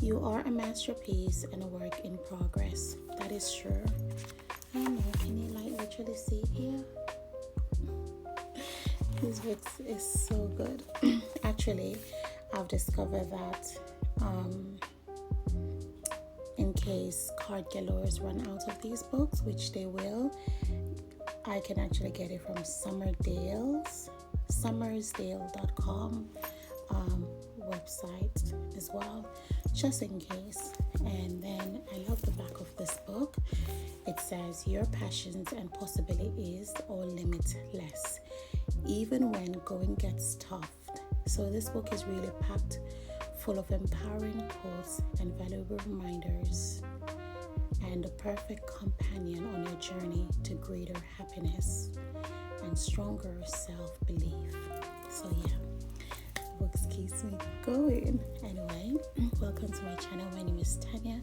You are a masterpiece and a work in progress. That is true. I don't know, can you like literally see here? This book is so good. Actually, I've discovered that in case card galores run out of these books, which they will, I can actually get it from summersdale.com website as well, just in case. And then I love the back of this book. It says your passions and possibilities are limitless, even when going gets tough. So this book is really packed full of empowering quotes and valuable reminders, and a perfect companion on your journey to greater happiness and stronger self-belief. So yeah, books keeps me going. Anyway, welcome to my channel. My name is Tanya.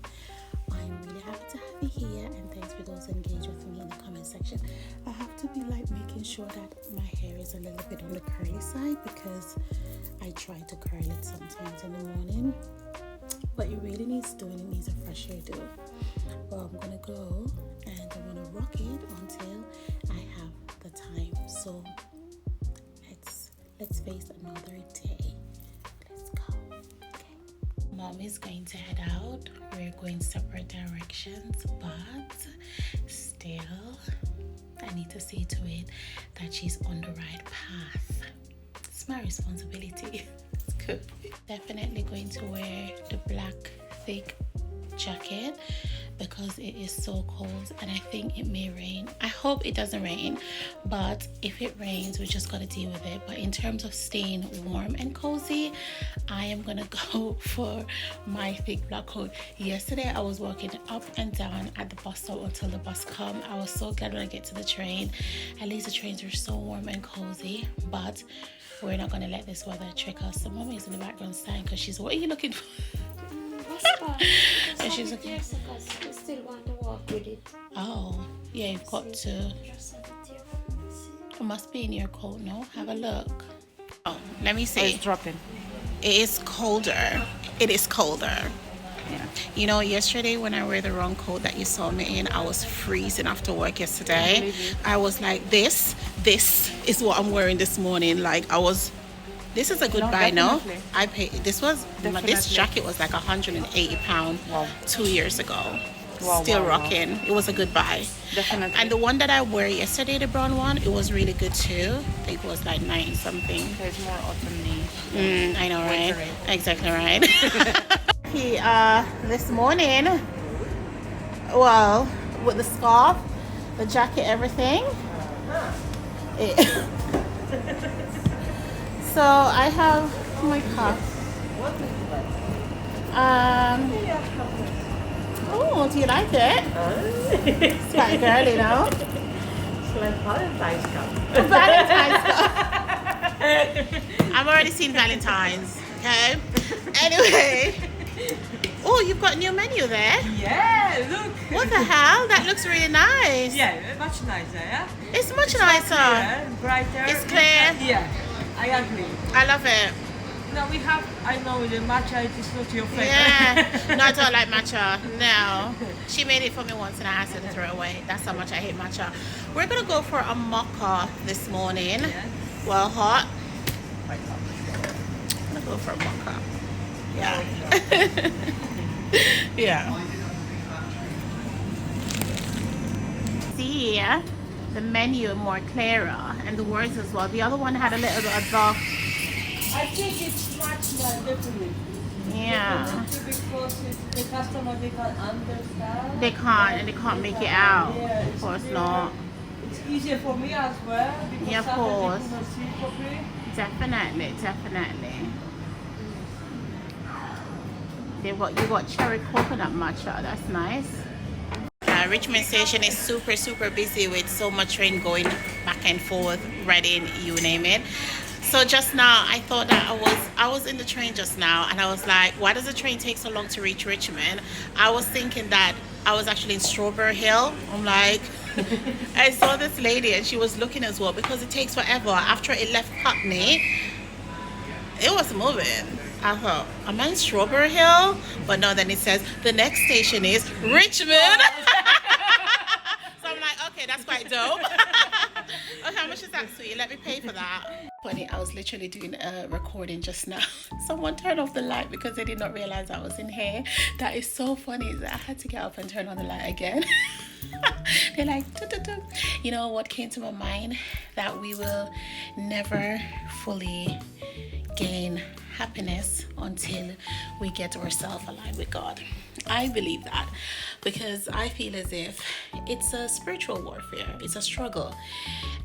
I'm really happy to have you here, and thanks for those engaged with me in the comment section. I have to be like making sure that my hair is a little bit on the curly side, because I try to curl it sometimes in the morning, but it really needs doing. It needs a fresh hairdo. Well, I'm gonna go and I'm gonna rock it until I have the time. So let's face another day. Let's go. Okay. Mom is going to head out. We're going separate directions, but still I need to see to it that she's on the right path. It's my responsibility. It's good. Definitely going to wear the black thick jacket because it is so cold, and I think it may rain. I hope it doesn't rain, but if it rains, we just gotta deal with it. But in terms of staying warm and cozy, I am gonna go for my thick black coat. Yesterday I was walking up and down at the bus stop until the bus come. I was so glad when I get to the train. At least the trains were so warm and cozy, but we're not gonna let this weather trick us. So mommy is in the background sighing because she's, what are you looking for? And she's looking. Years because we still want to walk with it. Oh, yeah, you've got to. It must be in your coat, no? Have a look. Oh, let me see. It's dropping. It is colder. It is colder. Yeah. You know, yesterday when I wear the wrong coat that you saw me in, I was freezing after work yesterday. I was like, this is what I'm wearing this morning. Like, I was. This is a good buy, no? I paid. This jacket was like £180 Wow. 2 years ago. Wow, Still wow, rocking. It was a good buy. Definitely. And the one that I wore yesterday, the brown one, it was really good too. I think it was like 9 something. There's more autumn-y. I know, right? Winter. Exactly right. This morning, well, with the scarf, the jacket, everything. So I have my cup. Oh, do you like it? It's quite girly, no? It's like Valentine's cup. Valentine's cup. I've already seen Valentine's. Okay. Anyway. Oh, you've got a new menu there. Yeah, look. What the hell? That looks really nice. Yeah, much nicer, yeah? It's much nicer. Yeah, brighter. It's clear. Yeah, I agree. I love it. Now we have, I know the matcha, it is not your favorite. Yeah. No, I don't like matcha. No. She made it for me once and I asked her to throw it away. That's how much I hate matcha. We're going to go for a mocha this morning. Yes. Well, hot. I'm going to go for a mocha. Yeah. Yeah. See the menu more clearer and the words as well. The other one had a little bit of dark. I think it's much more definitely. Yeah. Because the customer, they can't understand. They can't, and they can't make it out. Yeah, Of course not. It's easier for me as well. Because Yeah, of sometimes course. they couldn't see properly. Definitely. You got cherry coconut matcha. That's nice. Richmond Station is super busy with so much train going back and forth, Reading, you name it. So just now, I thought that I was in the train just now, and I was like, why does the train take so long to reach Richmond? I was thinking that I was actually in Strawberry Hill. I'm like, I saw this lady and she was looking as well because it takes forever. After it left Putney, it was moving. I thought, am I in Strawberry Hill? But no, then it says the next station is Richmond. So I'm like, okay, that's quite dope. Okay, how much is that, sweetie? Let me pay for that. Funny, I was literally doing a recording just now. Someone turned off the light because they did not realize I was in here. That is so funny that I had to get up and turn on the light again. They're like, "Doo-doo-doo." You know what came to my mind? That we will never fully gain happiness until we get ourselves aligned with God. I believe that because I feel as if it's a spiritual warfare, it's a struggle,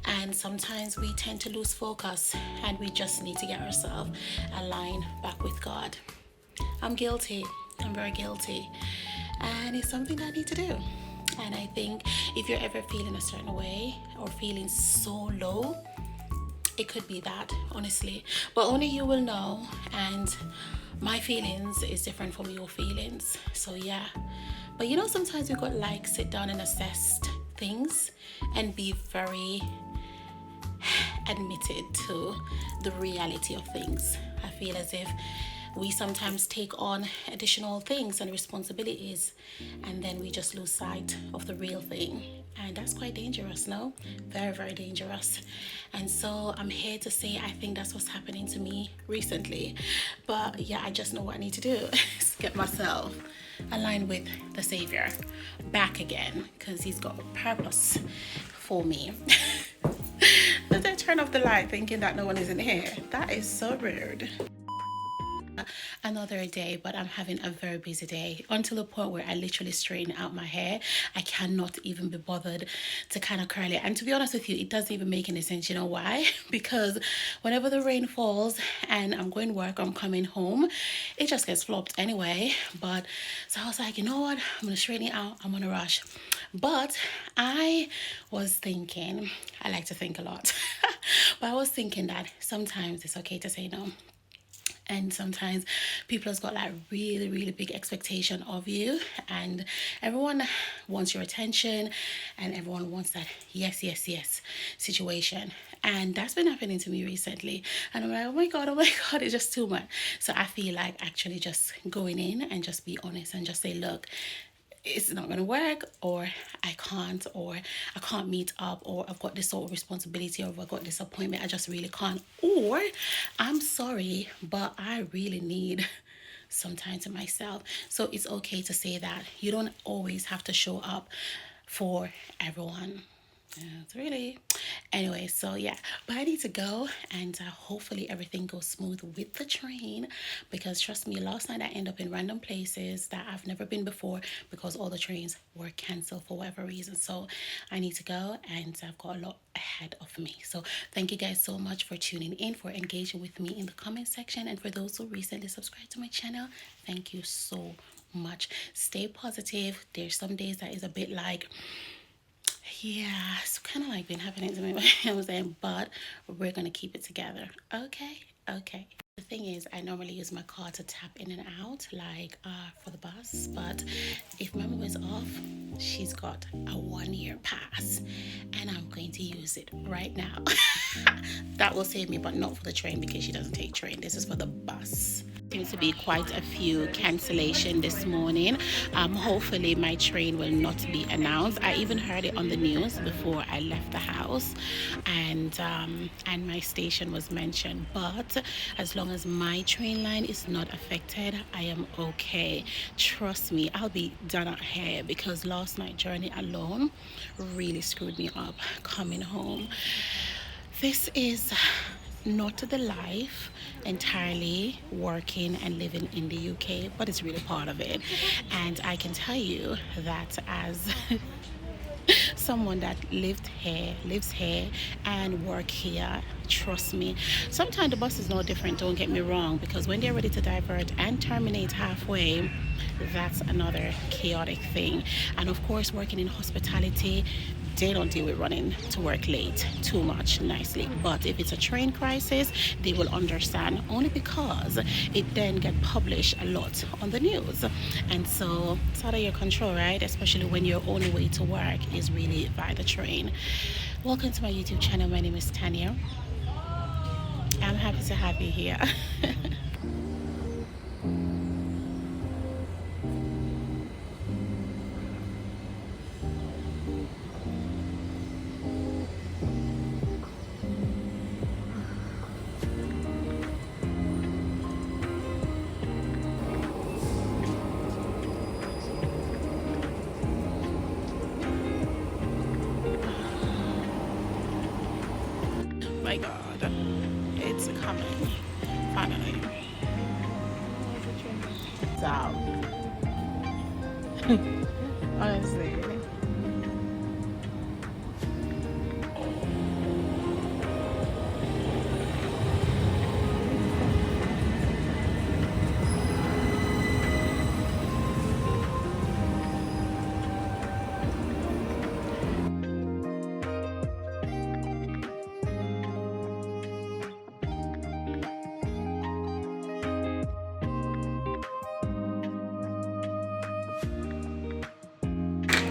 and sometimes we tend to lose focus and we just need to get ourselves aligned back with God. I'm guilty, I'm very guilty, and it's something that I need to do. And I think if you're ever feeling a certain way or feeling so low, it could be that, honestly, but only you will know. And my feelings is different from your feelings, so yeah. But you know, sometimes we got like sit down and assess things and be very admitted to the reality of things. I feel as if we sometimes take on additional things and responsibilities, and then we just lose sight of the real thing, and that's quite dangerous. No, very, very dangerous. And so I'm here to say I think that's what's happening to me recently. But yeah, I just know what I need to do is get myself aligned with the Savior back again, because he's got a purpose for me. Did I turn off the light thinking that no one is in here? That is so rude. Another day, but I'm having a very busy day, until the point where I literally straighten out my hair. I cannot even be bothered to kind of curl it, and to be honest with you, it doesn't even make any sense. You know why? Because whenever the rain falls and I'm going to work, I'm coming home, it just gets flopped anyway. But so I was like, you know what, I'm gonna straighten it out, I'm gonna rush. But I was thinking, I like to think a lot, but I was thinking that sometimes it's okay to say no. And sometimes people has got like really, really big expectation of you, and everyone wants your attention, and everyone wants that yes, yes, yes situation. And that's been happening to me recently, and I'm like, oh my god, it's just too much. So I feel like actually just going in and just be honest and just say, look, it's not going to work, or I can't meet up, or I've got this sort of responsibility, or I've got this appointment, I just really can't, or I'm sorry, but I really need some time to myself. So it's okay to say that. You don't always have to show up for everyone. It's really anyway, so yeah, but I need to go, and hopefully everything goes smooth with the train, because trust me, last night I ended up in random places that I've never been before because all the trains were cancelled for whatever reason. So I need to go, and I've got a lot ahead of me. So thank you guys so much for tuning in, for engaging with me in the comment section, and for those who recently subscribed to my channel, thank you so much. Stay positive. There's some days that is a bit like, yeah, it's kind of like been happening to me, I was saying, but we're gonna keep it together. Okay. The thing is, I normally use my car to tap in and out, like for the bus, but if Mama is off, she's got a 1-year pass, and I'm going to use it right now. That will save me, but not for the train, because she doesn't take train. This is for the bus. Seems to be quite a few cancellation this morning. Hopefully my train will not be announced. I even heard it on the news before I left the house, and my station was mentioned. But as long as my train line is not affected, I am okay. Trust me, I'll be done out here, because last night journey alone really screwed me up coming home. This is not the life entirely working and living in the UK, but it's really part of it. And I can tell you that as someone that lives here and work here, trust me, sometimes the bus is no different, don't get me wrong, because when they're ready to divert and terminate halfway, that's another chaotic thing. And of course, working in hospitality, they don't deal with running to work late too much nicely. But if it's a train crisis, they will understand, only because it then gets published a lot on the news. And so it's out of your control, right? Especially when your only way to work is really by the train. Welcome to my YouTube channel. My name is Tanya. I'm happy to have you here. My God, it's coming finally. So, honestly.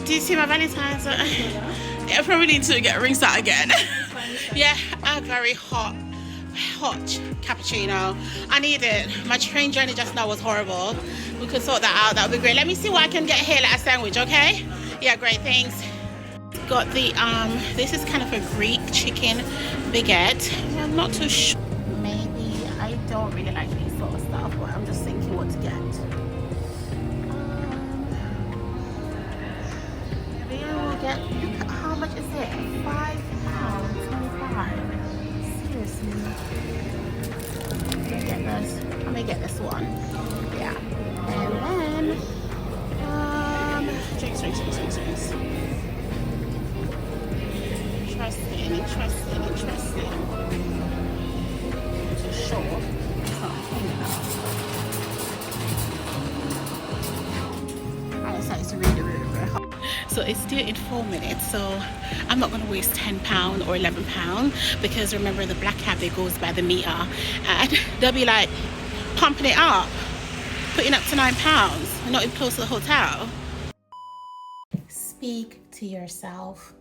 Do you see my Valentine's? I probably need to get rings out again. Yeah, a very hot cappuccino. I need it. My train journey just now was horrible. We could sort that out. That would be great. Let me see what I can get here, like a sandwich, okay? Yeah, great, thanks. Got the this is kind of a Greek chicken baguette. I'm not too sure. Maybe I don't really like these sort of stuff, but I'm just thinking what to get. Maybe I will get. Look at how much is it? £5.25. Seriously. Let me get this one. Yeah. And then drinks. Interesting. To show something else. It's really hot. So it's due in 4 minutes, so I'm not going to waste £10 or £11 because remember the black cab, it goes by the meter and they'll be like pumping it up, putting up to £9, not even close to the hotel. Speak to yourself.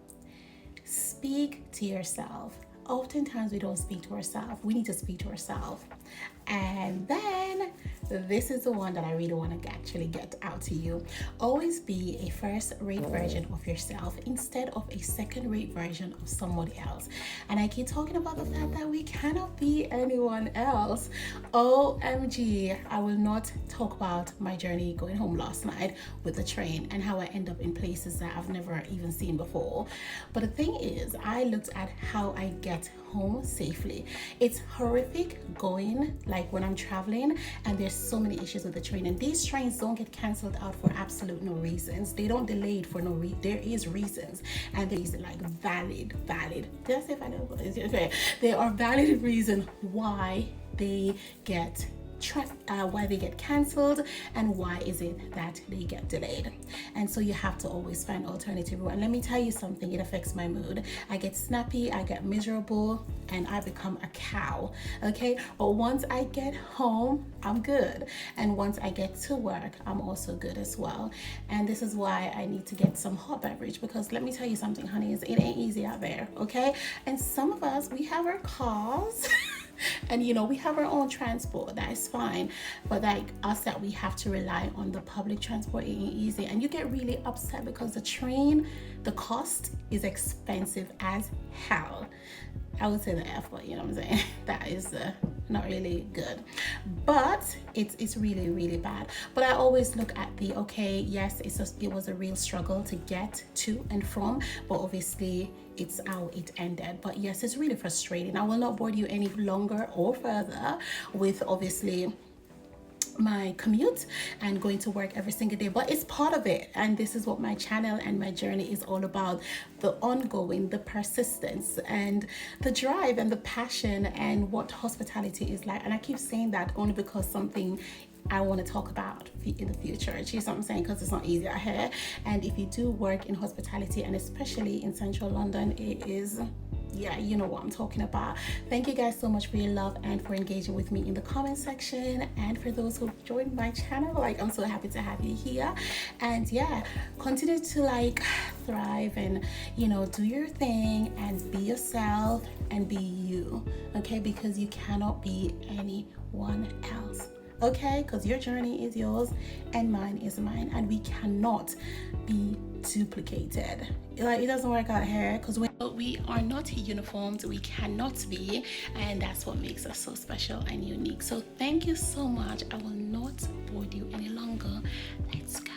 Speak to yourself. Oftentimes we don't speak to ourselves. We need to speak to ourselves. And then this is the one that I really want to actually get out to you. Always be a first-rate version of yourself instead of a second-rate version of somebody else. And I keep talking about the fact that we cannot be anyone else. OMG, I will not talk about my journey going home last night with the train and how I end up in places that I've never even seen before. But the thing is, I looked at how I get home safely. It's horrific going like when I'm traveling and there's so many issues with the train, and these trains don't get cancelled out for absolute no reasons. They don't delay it for no reason. There is reasons, and there is like valid did I say valid? Okay, there are valid reasons why they get why they get cancelled and why is it that they get delayed. And so you have to always find alternative route. And let me tell you something, it affects my mood. I get snappy, I get miserable, and I become a cow. Okay, but once I get home, I'm good, and once I get to work, I'm also good as well. And this is why I need to get some hot beverage, because let me tell you something, honey, it ain't easy out there. Okay, and some of us, we have our cars and you know, we have our own transport, that is fine, but like us that we have to rely on the public transport, it ain't easy. And you get really upset because the train, the cost is expensive as hell. I would say the F, but you know what I'm saying, that is not really good, but it's really bad. But I always look at the, okay, yes, it was a real struggle to get to and from, but obviously it's how it ended. But yes, it's really frustrating. I will not bore you any longer or further with obviously my commute and going to work every single day, but it's part of it, and this is what my channel and my journey is all about: the ongoing, the persistence, and the drive and the passion, and what hospitality is like. And I keep saying that only because something I want to talk about in the future. Do you see what I'm saying? Because it's not easy out here, and if you do work in hospitality, and especially in central London, it is Yeah, you know what I'm talking about. Thank you guys so much for your love and for engaging with me in the comment section, and for those who joined my channel, like, I'm so happy to have you here. And yeah, continue to like thrive and, you know, do your thing and be yourself and be you, okay? Because you cannot be anyone else, okay? Because your journey is yours and mine is mine, and we cannot be duplicated. Like, it doesn't work out here because we are not uniformed. We cannot be, and that's what makes us so special and unique. So thank you so much. I will not bore you any longer. Let's go.